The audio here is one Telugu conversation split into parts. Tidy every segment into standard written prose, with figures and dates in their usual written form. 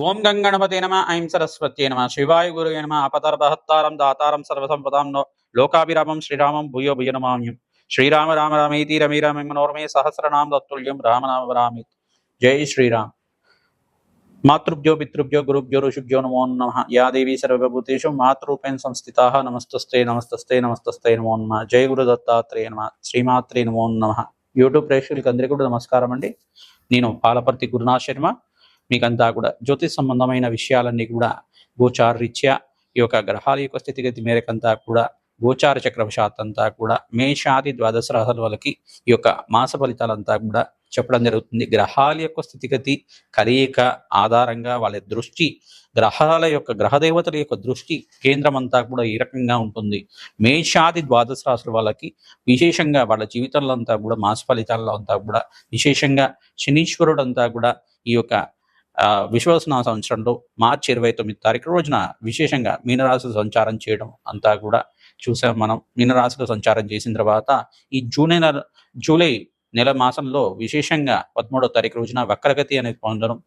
ఓం గంగణపతే నమ ఐం సరస్వత్యే నమ శివాయ గురువే నమ అపతర్భహత్తారం దాతారం సర్వసంపదాం లోకాభిరామం శ్రీరామం భూయో భుయ నమామ్యం శ్రీరామ రామ రామేతి రమే రామే మనోరమే సహస్రనామ తత్తుల్యం రామనామ రామే. జై శ్రీరామ్. మాతృభ్యో పితృభ్యో గురుభ్యో ఋషిభ్యో నమో నమః. యా దేవీ సర్వభూతేషు మాతృరూపేణ సంస్థితాః నమస్తస్తే నమస్తస్తే నమస్తస్తే నమో నమః. జై గురు దత్తాత్రేయ నమః. శ్రీమాత్రే నమో నమః. యూట్యూబ్ ప్రేక్షకులకి అందరికీ కూడా నమస్కారం అండి. నేను పాలపర్తి గురునాథ్ శర్మ. మీకంతా కూడా జ్యోతిష్ సంబంధమైన విషయాలన్నీ కూడా గోచార రీత్యా ఈ యొక్క గ్రహాల యొక్క స్థితిగతి మేరకంతా కూడా గోచార చక్రవశాత్ అంతా కూడా మేషాది ద్వాదశ రాశుల వాళ్ళకి ఈ యొక్క మాస ఫలితాలంతా కూడా చెప్పడం జరుగుతుంది. గ్రహాల యొక్క స్థితిగతి కలయిక ఆధారంగా వాళ్ళ దృష్టి, గ్రహాల యొక్క గ్రహదేవతల యొక్క దృష్టి కేంద్రం అంతా కూడా ఈ రకంగా ఉంటుంది. మేషాది ద్వాదశ రాశుల వాళ్ళకి విశేషంగా వాళ్ళ జీవితంలో అంతా కూడా మాస ఫలితాల్లో అంతా కూడా విశేషంగా శనీశ్వరుడు అంతా కూడా ఈ యొక్క విశ్వవసన సంవత్సరంలో మార్చి 29 తారీఖు రోజున విశేషంగా మీనరాశిలో సంచారం చేయడం అంతా కూడా చూసాం మనం. మీనరాశిలో సంచారం చేసిన తర్వాత ఈ జూలై నెల మాసంలో విశేషంగా 13వ తారీఖు రోజున వక్రగతి అనేది పొందడం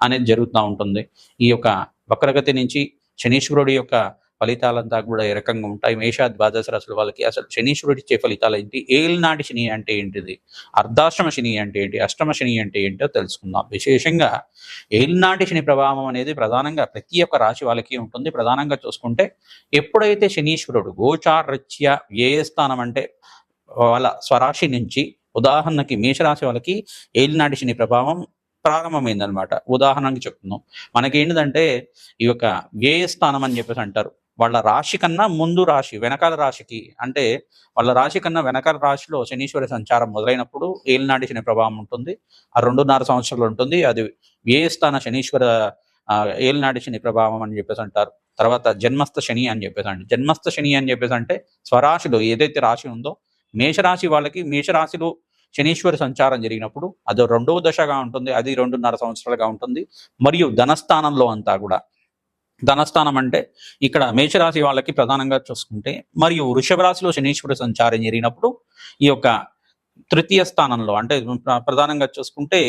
అనేది జరుగుతూ ఉంటుంది. ఈ యొక్క వక్రగతి నుంచి శనీశ్వరుడి యొక్క ఫలితాలంతా కూడా ఏ రకంగా ఉంటాయి, మేష ద్వాదశ రాశుల వాళ్ళకి అసలు శనీశ్వరుడి ఇచ్చే ఫలితాలు ఏంటి, ఏలినాటి శని అంటే ఏంటిది, అర్ధాశ్రమ శని అంటే ఏంటి, అష్టమ శని అంటే ఏంటో తెలుసుకుందాం. విశేషంగా ఏలినాటి శని ప్రభావం అనేది ప్రధానంగా ప్రతి ఒక్క రాశి వాళ్ళకి ఉంటుంది. ప్రధానంగా చూసుకుంటే ఎప్పుడైతే శనీశ్వరుడు గోచారరీత్యా వ్యయ స్థానం అంటే వాళ్ళ స్వరాశి నుంచి, ఉదాహరణకి మేషరాశి వాళ్ళకి ఏలినాటి శని ప్రభావం ప్రారంభమైందనమాట. ఉదాహరణకి చెప్తున్నాం. మనకేంటిదంటే ఈ యొక్క వ్యయ స్థానం అని చెప్పేసి అంటారు. వాళ్ళ రాశి కన్నా ముందు రాశి, వెనకాల రాశికి అంటే వాళ్ళ రాశి కన్నా వెనకాల రాశిలో శనీశ్వర సంచారం మొదలైనప్పుడు ఏలినాటి శని ప్రభావం ఉంటుంది. ఆ 2.5 సంవత్సరాలు ఉంటుంది. అది వ్యయస్థాన శనీశ్వర ఏలినాటి శని ప్రభావం అని చెప్పేసి అంటారు. తర్వాత జన్మస్థ శని అని చెప్పేసి అంటే, జన్మస్థ శని అని చెప్పేసి అంటే స్వరాశిలో ఏదైతే రాశి ఉందో మేషరాశి వాళ్ళకి, మేషరాశిలో శనీశ్వర సంచారం జరిగినప్పుడు అది 2వ దశగా ఉంటుంది. అది 2.5 సంవత్సరాలుగా ఉంటుంది. మరియు ధనస్థానంలో అంతా కూడా, ధనస్థానం అంటే ఇక్కడ మేషరాశి వాళ్ళకి ప్రధానంగా చూసుకుంటే, మరియు వృషభ రాశిలో శనీశ్వర సంచారం జరిగినప్పుడు ఈ యొక్క తృతీయ స్థానంలో అంటే ప్రధానంగా చూసుకుంటే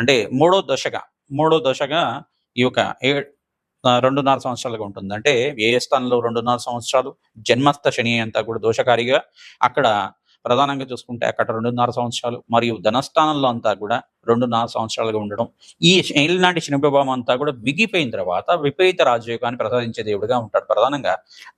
అంటే మూడో దశగా ఈ యొక్క 2.5 సంవత్సరాలుగా ఉంటుంది. అంటే వ్యయ స్థానంలో 2.5 సంవత్సరాలు, జన్మస్థ శని అంతా కూడా దోషకారిగా అక్కడ ప్రధానంగా చూసుకుంటే అక్కడ 2.5 సంవత్సరాలు, మరియు ధనస్థానంలో అంతా కూడా 2.5 సంవత్సరాలుగా ఉండడం. ఈ ఏలినాటి శని ప్రభావం అంతా కూడా బిగిపోయిన తర్వాత విపరీత రాజయోగాన్ని ప్రసాదించే దేవుడిగా ఉంటాడు. ప్రధానంగా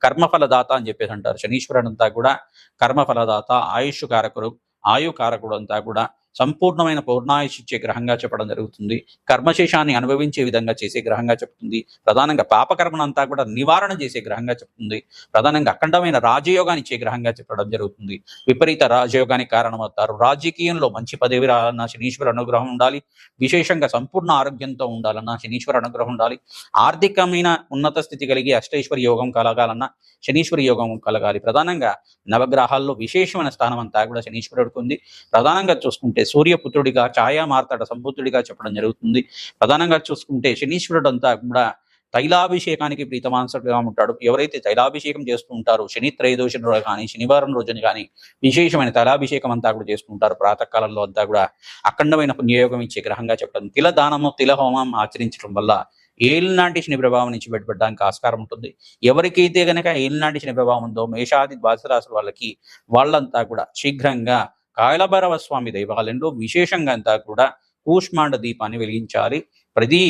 కర్మఫలదాత అని చెప్పేసి అంటారు. శనీశ్వరుడు అంతా కూడా కర్మఫలదాత, ఆయుష్ కారకుడు, ఆయుకారకుడు అంతా కూడా సంపూర్ణమైన పౌర్ణాయుష్ ఇచ్చే గ్రహంగా చెప్పడం జరుగుతుంది. కర్మశేషాన్ని అనుభవించే విధంగా చేసే గ్రహంగా చెప్తుంది. ప్రధానంగా పాపకర్మనంతా కూడా నివారణ చేసే గ్రహంగా చెప్తుంది. ప్రధానంగా అఖండమైన రాజయోగాన్ని ఇచ్చే గ్రహంగా చెప్పడం జరుగుతుంది. విపరీత రాజయోగానికి కారణమవుతారు. రాజకీయంలో మంచి పదవి రావాలన్నా శనీశ్వర అనుగ్రహం ఉండాలి. విశేషంగా సంపూర్ణ ఆరోగ్యంతో ఉండాలన్నా శనీశ్వర అనుగ్రహం ఉండాలి. ఆర్థికమైన ఉన్నత స్థితి కలిగి అష్టైశ్వరి యోగం కలగాలన్నా శనీశ్వరి యోగం కలగాలి. ప్రధానంగా నవగ్రహాల్లో విశేషమైన స్థానం అంతా కూడా శనీశ్వరుడికి ఉంది. ప్రధానంగా చూసుకుంటే సూర్యపుత్రుడిగా, ఛాయా మార్తాడ సంబుద్ధుడిగా చెప్పడం జరుగుతుంది. ప్రధానంగా చూసుకుంటే శనీశ్వరుడు అంతా కూడా తైలాభిషేకానికి ప్రీతమాంసగా ఉంటాడు. ఎవరైతే తైలాభిషేకం చేస్తూ ఉంటారో శని త్రయోదశి రోజు కానీ శనివారం రోజున కానీ విశేషమైన తైలాభిషేకం అంతా కూడా చేసుకుంటారు. ప్రాతకాలంలో అంతా కూడా అఖండమైన పుణ్యయోగం ఇచ్చే గ్రహంగా చెప్పడం. తిల దానము, తిల హోమం ఆచరించడం వల్ల ఏలినాటి శని ప్రభావం నుంచి బయటపడడానికి ఆస్కారం ఉంటుంది. ఎవరికైతే గనక ఏలినాటి శని ప్రభావం ఉందో మేషాది ద్వాదశ రాశుల వాళ్ళంతా కూడా శీఘ్రంగా కాయలభైరవ స్వామి దేవాలయంలో విశేషంగా అంతా కూడా కూష్మాండ దీపాన్ని వెలిగించాలి. ప్రతి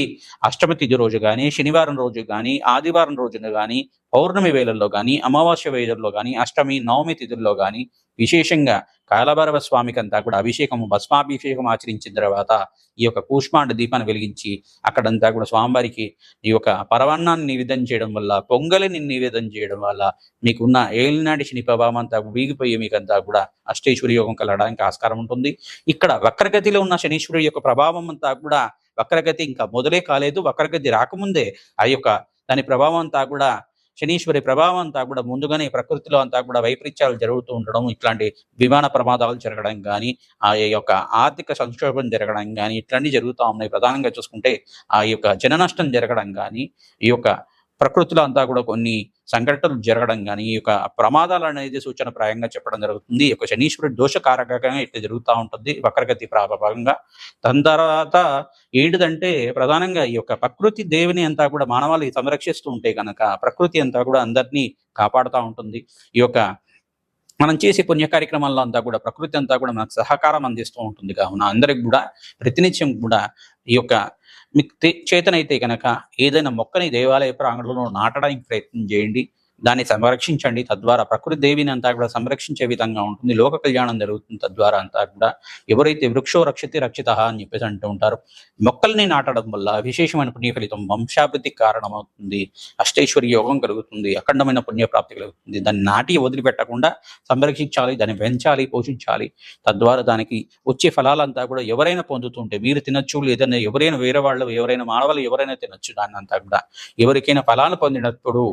అష్టమి తిథి రోజు కానీ, శనివారం రోజు కానీ, ఆదివారం రోజున కానీ, పౌర్ణమి వేళల్లో కానీ, అమావాస్య వేళల్లో కానీ, అష్టమి నవమి తిథుల్లో కానీ విశేషంగా కాయలభైరవ స్వామికి అంతా కూడా అభిషేకము, భస్మాభిషేకం ఆచరించిన తర్వాత ఈ యొక్క కూష్మాండ దీపాన్ని వెలిగించి అక్కడంతా కూడా స్వామివారికి ఈ యొక్క పరవాన్నాన్ని నివేదన చేయడం వల్ల, పొంగలిని నివేదన చేయడం వల్ల మీకున్న ఏలినాటి శని ప్రభావం అంతా వీగిపోయి మీకంతా కూడా అష్టైశ్వరి యోగం కలగడానికి ఆస్కారం ఉంటుంది. ఇక్కడ వక్రగతిలో ఉన్న శనీశ్వరుడి యొక్క ప్రభావం అంతా కూడా, వక్రగతి ఇంకా మొదలే కాలేదు, వక్రగతి రాకముందే ఆ యొక్క దాని ప్రభావం అంతా కూడా, శనీశ్వరి ప్రభావం అంతా కూడా ముందుగానే ప్రకృతిలో అంతా కూడా వైపరీత్యాలు జరుగుతూ ఉండడం, ఇట్లాంటి విమాన ప్రమాదాలు జరగడం కానీ, ఆ యొక్క ఆర్థిక సంక్షోభం జరగడం కానీ ఇట్లాంటివి జరుగుతూ ఉన్నాయి. ప్రధానంగా చూసుకుంటే ఆ యొక్క జన నష్టం జరగడం కానీ, ఈ యొక్క ప్రకృతిలో అంతా కూడా కొన్ని సంఘటనలు జరగడం కానీ, ఈ యొక్క ప్రమాదాలు అనేది సూచనప్రాయంగా చెప్పడం జరుగుతుంది. ఈ యొక్క శనీశ్వరుడి దోషకారకంగా ఇట్లా జరుగుతా ఉంటుంది వక్రగతి ప్రభావంగా. దాని తర్వాత ఏంటిదంటే ప్రధానంగా ఈ యొక్క ప్రకృతి దేవిని అంతా కూడా మానవాళి సంరక్షిస్తూ ఉంటే గనక ప్రకృతి అంతా కూడా అందరినీ కాపాడుతా ఉంటుంది. ఈ యొక్క మనం చేసే పుణ్య కార్యక్రమాల్లో అంతా కూడా ప్రకృతి అంతా కూడా మనకు సహకారం అందిస్తూ ఉంటుంది. కావున అందరికి కూడా ప్రతినిత్యం కూడా ఈ యొక్క మీకు చేతనైతే కనుక ఏదైనా మొక్కని దేవాలయ ప్రాంగణంలో నాటడానికి ప్రయత్నం చేయండి, దాన్ని సంరక్షించండి. తద్వారా ప్రకృతి దేవిని అంతా కూడా సంరక్షించే విధంగా ఉంటుంది, లోక కళ్యాణం జరుగుతుంది. తద్వారా అంతా కూడా ఎవరైతే వృక్షో రక్షతి రక్షిత అని చెప్పేసి అంటూ ఉంటారు, మొక్కల్ని నాటడం వల్ల విశేషమైన పుణ్య ఫలితం, వంశాభివృద్ధికి కారణమవుతుంది, అష్టైశ్వర్య యోగం కలుగుతుంది, అఖండమైన పుణ్యప్రాప్తి కలుగుతుంది. దాన్ని నాటి వదిలిపెట్టకుండా సంరక్షించాలి, దాన్ని పెంచాలి, పోషించాలి. తద్వారా దానికి వచ్చే ఫలాలంతా కూడా ఎవరైనా పొందుతుంటే మీరు తినచ్చు, లేదన్నా ఎవరైనా వేరే వాళ్ళు ఎవరైనా మానవాళ్ళు ఎవరైనా తినచ్చు. దాన్ని అంతా కూడా ఎవరికైనా ఫలాలు పొందినప్పుడు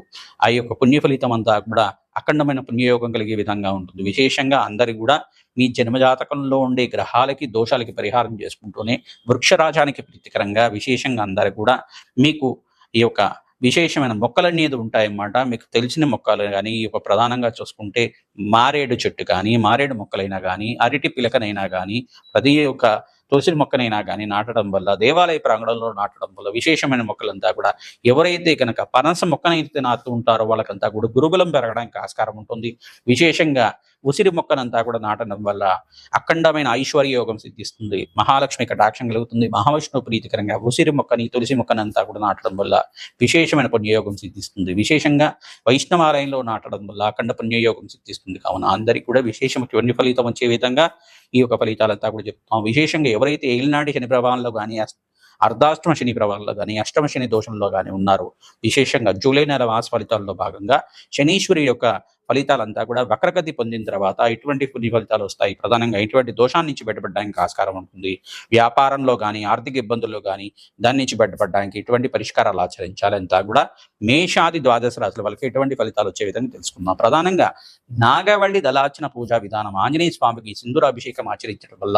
ఆ యొక్క పుణ్య ఫలితం అంతా కూడా అఖండమైన పుణ్యయోగం కలిగే విధంగా ఉంటుంది. విశేషంగా అందరికి కూడా మీ జన్మజాతకంలో ఉండే గ్రహాలకి దోషాలకి పరిహారం చేసుకుంటూనే వృక్షరాజానికి ప్రీతికరంగా విశేషంగా అందరికి కూడా మీకు ఈ యొక్క విశేషమైన మొక్కలు అనేది ఉంటాయన్నమాట. మీకు తెలిసిన మొక్కలు కానీ ఈ యొక్క ప్రధానంగా చూసుకుంటే మారేడు చెట్టు కానీ, మారేడు మొక్కలైనా కానీ, అరటి పిలకనైనా కానీ, ప్రతి ఒక్క తులసి మొక్కనైనా కానీ నాటడం వల్ల, దేవాలయ ప్రాంగణంలో నాటడం వల్ల విశేషమైన మొక్కలంతా కూడా ఎవరైతే కనుక పనస మొక్కనైతే నాటుతూ ఉంటారో వాళ్ళకంతా కూడా గురుబలం పెరగడానికి ఆస్కారం ఉంటుంది. విశేషంగా ఉసిరి మొక్కనంతా కూడా నాటడం వల్ల అఖండమైన ఐశ్వర్య యోగం సిద్ధిస్తుంది, మహాలక్ష్మి కటాక్షం కలుగుతుంది. మహావిష్ణువు ప్రీతికరంగా ఉసిరి మొక్కని తులసి మొక్కనంతా కూడా నాటడం వల్ల విశేషమైన పుణ్యయోగం సిద్ధిస్తుంది. విశేషంగా వైష్ణవాలయంలో నాటడం వల్ల అఖండ పుణ్యయోగం సిద్ధిస్తుంది. కావున అందరికీ కూడా విశేషమైన ఫలితం వచ్చే విధంగా ఈ యొక్క ఫలితాలంతా కూడా చెప్తాం. విశేషంగా ఎవరైతే ఏలినాటి శని ప్రభావంలో కానీ, అర్ధాష్టమ శని ప్రభావంలో కానీ, అష్టమ శని దోషంలో కానీ ఉన్నారో, విశేషంగా జూలై నెల మాస ఫలితాల్లో భాగంగా శనీశ్వరి యొక్క ఫలితాలంతా కూడా వక్రగతి పొందిన తర్వాత ఎటువంటి పుణ్య ఫలితాలు వస్తాయి, ప్రధానంగా ఎటువంటి దోషాన్ని నుంచి బయటపడడానికి ఆస్కారం ఉంటుంది, వ్యాపారంలో కానీ ఆర్థిక ఇబ్బందుల్లో కానీ దాని నుంచి బయటపడడానికి ఎటువంటి పరిష్కారాలు ఆచరించాలంతా కూడా మేషాది ద్వాదశ రాశుల వాళ్ళకి ఎటువంటి ఫలితాలు వచ్చే విధంగా తెలుసుకుందాం. ప్రధానంగా నాగవల్లి దళార్చన పూజా విధానం, ఆంజనేయ స్వామికి సింధూరాభిషేకం ఆచరించడం వల్ల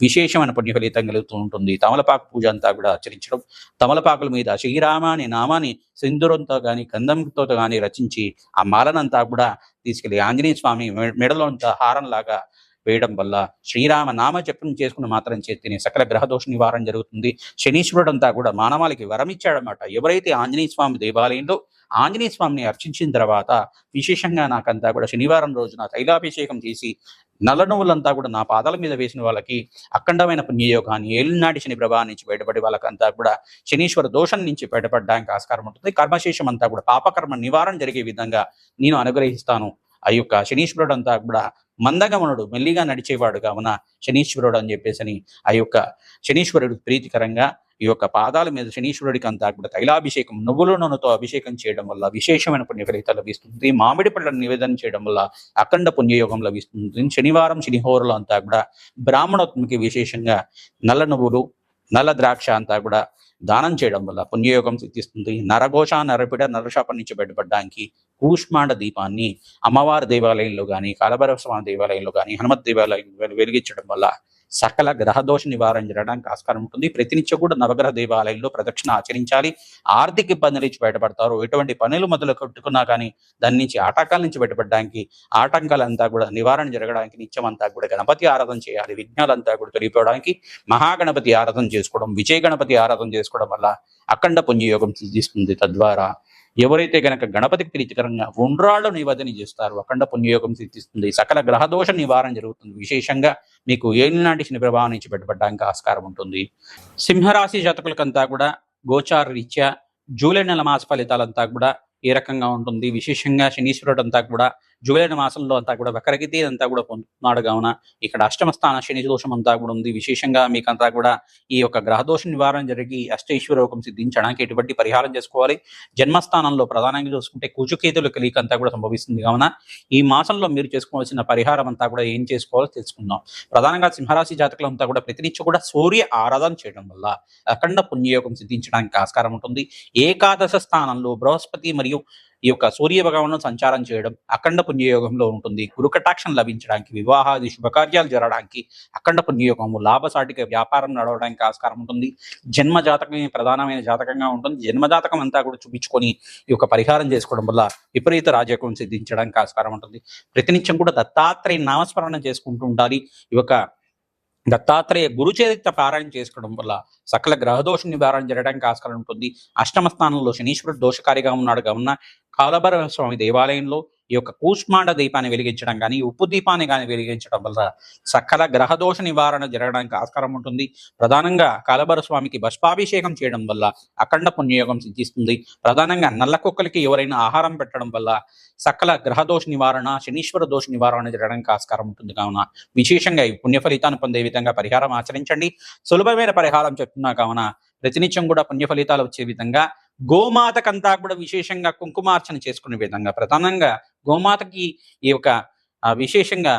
విశేషమైన పుణ్య ఫలితం కలుగుతూ ఉంటుంది. తమలపాకు పూజ అంతా కూడా ఆచరించడం, తమలపాకుల మీద శ్రీరామ అనే నామాన్ని సింధూరంతో కానీ గంధంతో కానీ రచించి ఆ మాలనంతా కూడా తీసుకెళ్లి ఆంజనేయ స్వామి మెడలో హారంలాగా వేయడం వల్ల శ్రీరామ నామ జపం చేసుకుని మాత్రం చేతిని సకల గ్రహదోష నివారణ జరుగుతుంది. శనీశ్వరుడు అంతా కూడా మానవాళికి వరం ఇచ్చాడనమాట. ఎవరైతే ఆంజనేయ స్వామి దేవాలయంలో ఆంజనేయ స్వామిని అర్చించిన తర్వాత విశేషంగా నాకంతా కూడా శనివారం రోజున తైలాభిషేకం చేసి నల్ల నువ్వులంతా కూడా నా పాదాల మీద వేసిన వాళ్ళకి అఖండమైన పుణ్యయోగాన్ని, ఏలినాటి శని ప్రభావం నుంచి బయటపడి వాళ్ళకంతా కూడా శనీశ్వర దోషం నుంచి బయటపడడానికి ఆస్కారం ఉంటుంది. కర్మశేషం అంతా కూడా పాపకర్మ నివారణ జరిగే విధంగా నేను అనుగ్రహిస్తాను. ఆ యొక్క శనీశ్వరుడు అంతా కూడా మందగమనుడు, మెల్లిగా నడిచేవాడు కావున శనీశ్వరుడు అని చెప్పేసి ఆ యొక్క శనీశ్వరుడు ప్రీతికరంగా ఈ యొక్క పాదాల మీద శనీశ్వరుడికి అంతా కూడా తైలాభిషేకం, నువ్వుల నూనెతో అభిషేకం చేయడం వల్ల విశేషమైన పుణ్య ఫలితాలు లభిస్తుంది. మామిడి పళ్ళను నివేదన చేయడం వల్ల అఖండ పుణ్యయోగం లభిస్తుంది. శనివారం శనిహోరులు అంతా కూడా బ్రాహ్మణోత్మకి విశేషంగా నల్ల నువ్వులు, నల్ల ద్రాక్ష అంతా కూడా దానం చేయడం వల్ల పుణ్యయోగం సిద్ధిస్తుంది. నరఘోష, నరపిడ, నరశాపం నుంచి బయటపడడానికి కూష్మాండ దీపాన్ని అమ్మవారి దేవాలయంలో కానీ, కాలభైరవ స్వామి దేవాలయంలో కానీ, హనుమత్ దేవాలయం వెలిగించడం వల్ల సకల గ్రహదోష నివారణ జరగడానికి ఆస్కారం ఉంటుంది. ప్రతినిత్యం కూడా నవగ్రహ దేవాలయంలో ప్రదక్షిణ ఆచరించాలి. ఆర్థిక ఇబ్బందుల నుంచి బయటపడతారు. ఎటువంటి పనులు మొదలు కట్టుకున్నా కానీ దాని నుంచి ఆటంకాల నుంచి బయటపడడానికి, ఆటంకాలంతా కూడా నివారణ జరగడానికి నిత్యం అంతా కూడా గణపతి ఆరాధన చేయాలి. విఘ్నాలంతా కూడా తొలగిపోవడానికి మహాగణపతి ఆరాధన చేసుకోవడం, విజయ గణపతి ఆరాధన చేసుకోవడం వల్ల అఖండ పుణ్యయోగం సిద్ధిస్తుంది. తద్వారా ఎవరైతే గనక గణపతికి ప్రీతికరంగా ఉండ్రాళ్ళు నివేదన చేస్తారో అఖండ పుణ్యయోగం సిద్ధిస్తుంది. సకల గ్రహదోష నివారణ జరుగుతుంది. విశేషంగా మీకు ఏలినాటి శని ప్రభావం నుంచి బయటపడడానికి ఆస్కారం ఉంటుంది. సింహరాశి జాతకులకంతా కూడా గోచార రీత్యా జూలై నెల మాస ఫలితాలంతా కూడా ఏ రకంగా ఉంటుంది. విశేషంగా శనీశ్వరుడు అంతా కూడా జూలై మాసంలో అంతా కూడా వక్రగతి అంతా కూడా పొందుతున్నాడు. కావున ఇక్కడ అష్టమ స్థాన శని దోషం అంతా కూడా ఉంది. విశేషంగా మీకంతా కూడా ఈ యొక్క గ్రహదోష నివారణ జరిగి అష్టైశ్వర్యోగం సిద్ధించడానికి ఎటువంటి పరిహారం చేసుకోవాలి. జన్మస్థానంలో ప్రధానంగా చూసుకుంటే కుజుకేతుల కలిక అంతా కూడా సంభవిస్తుంది. కావున ఈ మాసంలో మీరు చేసుకోవాల్సిన పరిహారం అంతా కూడా ఏం చేసుకోవాలో తెలుసుకుందాం. ప్రధానంగా సింహరాశి జాతకులంతా కూడా ప్రతినిత్యం కూడా సూర్య ఆరాధన చేయడం వల్ల అఖండ పుణ్యయోగం సిద్ధించడానికి ఆస్కారం ఉంటుంది. ఏకాదశ స్థానంలో బృహస్పతి మరియు ఈ యొక్క సూర్య భగవాను సంచారం చేయడం అఖండ పుణ్యయోగంలో ఉంటుంది. గురు కటాక్షం లభించడానికి, వివాహాది శుభకార్యాలు జరగడానికి అఖండ పుణ్యయోగము, లాభసాటిగా వ్యాపారం నడవడానికి ఆస్కారం ఉంటుంది. జన్మ జాతకమే ప్రధానమైన జాతకంగా ఉంటుంది. జన్మ జాతకం అంతా కూడా చూపించుకొని ఈ యొక్క పరిహారం చేసుకోవడం వల్ల విపరీత రాజయోగం సిద్ధించడానికి ఆస్కారం ఉంటుంది. ప్రతినిత్యం కూడా దత్తాత్రేయ నామస్మరణ చేసుకుంటూ ఉండాలి. ఈ యొక్క దత్తాత్రేయ గురుచరిత్ర పారాయణ చేసుకోవడం వల్ల సకల గ్రహదోష నివారణ జరగడానికి ఆస్కారం ఉంటుంది. అష్టమ స్థానంలో శనీశ్వరుడు దోషకారిగా ఉన్నాడు కావున కాలభైరవ స్వామి దేవాలయంలో ఈ యొక్క కూష్మాండ దీపాన్ని వెలిగించడం కానీ, ఉప్పు దీపాన్ని కానీ వెలిగించడం వల్ల సకల గ్రహదోష నివారణ జరగడానికి ఆస్కారం ఉంటుంది. ప్రధానంగా కాలభైరవ స్వామికి భస్మాభిషేకం చేయడం వల్ల అఖండ పుణ్యయోగం సిద్ధిస్తుంది. ప్రధానంగా నల్ల కుక్కలకి ఎవరైనా ఆహారం పెట్టడం వల్ల సకల గ్రహదోష నివారణ, శనీశ్వర దోష నివారణ జరగడానికి ఆస్కారం ఉంటుంది. కావున విశేషంగా ఈ పుణ్య ఫలితాన్ని పొందే విధంగా పరిహారం ఆచరించండి. సులభమైన పరిహారం చెప్తున్నా కావున ప్రతినిత్యం కూడా పుణ్య ఫలితాలు వచ్చే విధంగా గోమాతకంతా కూడా విశేషంగా కుంకుమార్చన చేసుకునే విధంగా, ప్రధానంగా గోమాతకి ఈ యొక్క విశేషంగా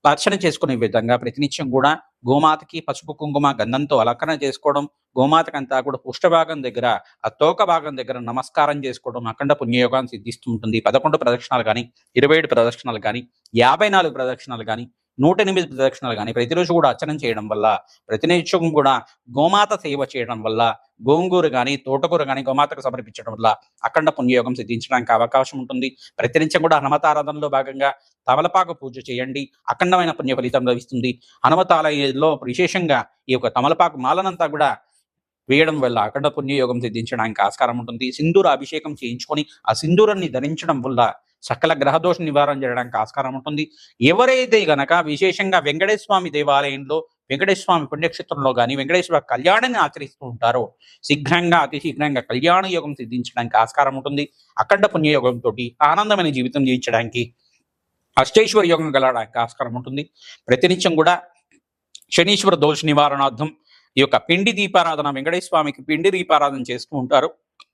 అర్చన చేసుకునే విధంగా ప్రతినిత్యం కూడా గోమాతకి పసుపు కుంకుమ గంధంతో అలంకరణ చేసుకోవడం, గోమాతకంతా కూడా పుష్టభాగం దగ్గర, ఆ తోక భాగం దగ్గర నమస్కారం చేసుకోవడం అఖండ పుణ్యయోగాన్ని సిద్ధిస్తూ ఉంటుంది. 11 ప్రదక్షిణాలు కానీ, 27 ప్రదక్షిణాలు కానీ, 54 ప్రదక్షిణాలు కానీ, 108 ప్రదక్షిణాలు కానీ ప్రతిరోజు కూడా అర్చన చేయడం వల్ల, ప్రతినిత్యం కూడా గోమాత సేవ చేయడం వల్ల, గోంగూర కానీ, తోటకూర కానీ గోమాతకు సమర్పించడం వల్ల అఖండ పుణ్యయోగం సిద్ధించడానికి అవకాశం ఉంటుంది. ప్రతినిత్యం కూడా హనుమతారాధనలో భాగంగా తమలపాకు పూజ చేయండి. అఖండమైన పుణ్య ఫలితం లభిస్తుంది. హనుమతాలయంలో విశేషంగా ఈ యొక్క తమలపాకు మాలనంతా కూడా వేయడం వల్ల అఖండ పుణ్యయోగం సిద్ధించడానికి ఆస్కారం ఉంటుంది. సింధూర అభిషేకం చేయించుకొని ఆ సింధూరాన్ని ధరించడం వల్ల సకల గ్రహదోష నివారణ చేయడానికి ఆస్కారం ఉంటుంది. ఎవరైతే గనక విశేషంగా వెంకటేశ్వర స్వామి దేవాలయంలో, వెంకటేశ్వర స్వామి పుణ్యక్షేత్రంలో కానీ వెంకటేశ్వర కళ్యాణాన్ని ఆచరిస్తూ ఉంటారో శీఘ్రంగా, అతి శీఘ్రంగా కళ్యాణ యోగం సిద్ధించడానికి ఆస్కారం ఉంటుంది. అఖండ పుణ్యయోగంతో ఆనందమైన జీవితం జీవించడానికి, అష్టైశ్వర యోగం కలగడానికి ఆస్కారం ఉంటుంది. ప్రతినిత్యం కూడా శనీశ్వర దోష నివారణార్థం ఈ యొక్క పిండి దీపారాధన, వెంకటేశ్వర స్వామికి పిండి దీపారాధన చేస్తూ ఉంటారు.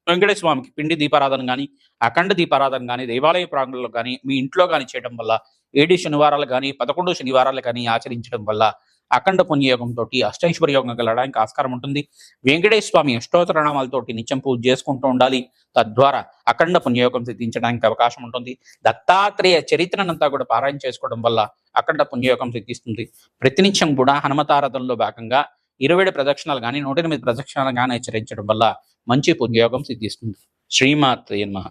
వెంకటేశ్వర స్వామికి పిండి దీపారాధన కానీ, అఖండ దీపారాధన కానీ దేవాలయ ప్రాంగణంలో కానీ, మీ ఇంట్లో కానీ చేయడం వల్ల 7 శనివారాలు కానీ, 11 శనివారాలు కానీ ఆచరించడం వల్ల అఖండ పుణ్యయోగంతో అష్టైశ్వర్య యోగం కలగడానికి ఆస్కారం ఉంటుంది. వెంకటేశ్వర స్వామి అష్టోత్తర నామాలతోటి నిత్యం పూజ చేసుకుంటూ ఉండాలి. తద్వారా అఖండ పుణ్యయోగం సిద్ధించడానికి అవకాశం ఉంటుంది. దత్తాత్రేయ చరిత్రనంతా కూడా పారాయణ చేసుకోవడం వల్ల అఖండ పుణ్యయోగం సిద్ధిస్తుంది. ప్రతినిత్యం కూడా హనుమతారాధనలో భాగంగా 27 ప్రదక్షిణాలు కానీ, 108 ప్రదక్షిణాలు కానీ ఆచరించడం వల్ల మంచి పుణ్యయోగం సిద్ధిస్తుంది. శ్రీమాత్రే నమః.